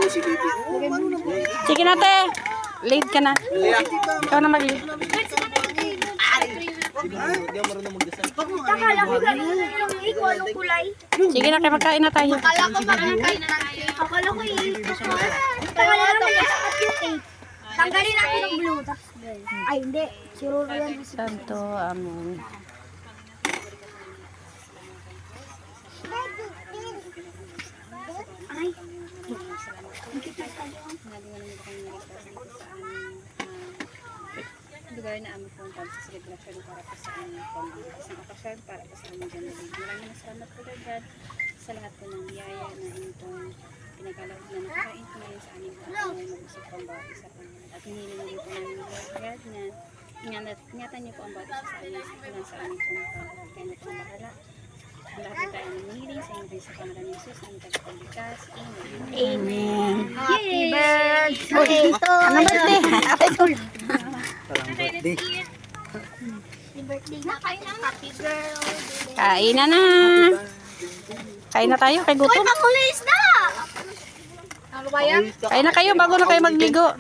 Sige na, te. Lead ka na. Ikaw na mag-lead. Akala ko ganun yung walang kulay. Sige na, kaya magkain na tayo. Akala ko magkain na tayo. Akala ko akala naman nakakat yung 8. Tanggalin natin ang blue. Ay, hindi. Siro na yan. Santo, amen. Ay. lugar na aming punta sa celebration para po sa aming isang okasyon para po sa aming January. Maraming salamat po God sa lahat po ng biyaya na inyong pinagkaloob na nakakain po ngayon sa aming pagkakas mag-usap po ang bawat isa po. At hinihiling po namin God na ingatan niyo po ang bawat isa sa amin sa aming punta. Kaya niyo po ang bahala. Ang lahat po tayo nangihiling sa inyo sa pangalan ni Jesus ang tagapagligtas. Amen. Amen. Happy birthday to Anong birthday? Ate Tul. Happy birthday na kayo na. Happy birthday. Kain na na. Kain na tayo, kay Uy, gutom. pangulis na! Ano ba yan? Kain na kayo bago na kayo magligo.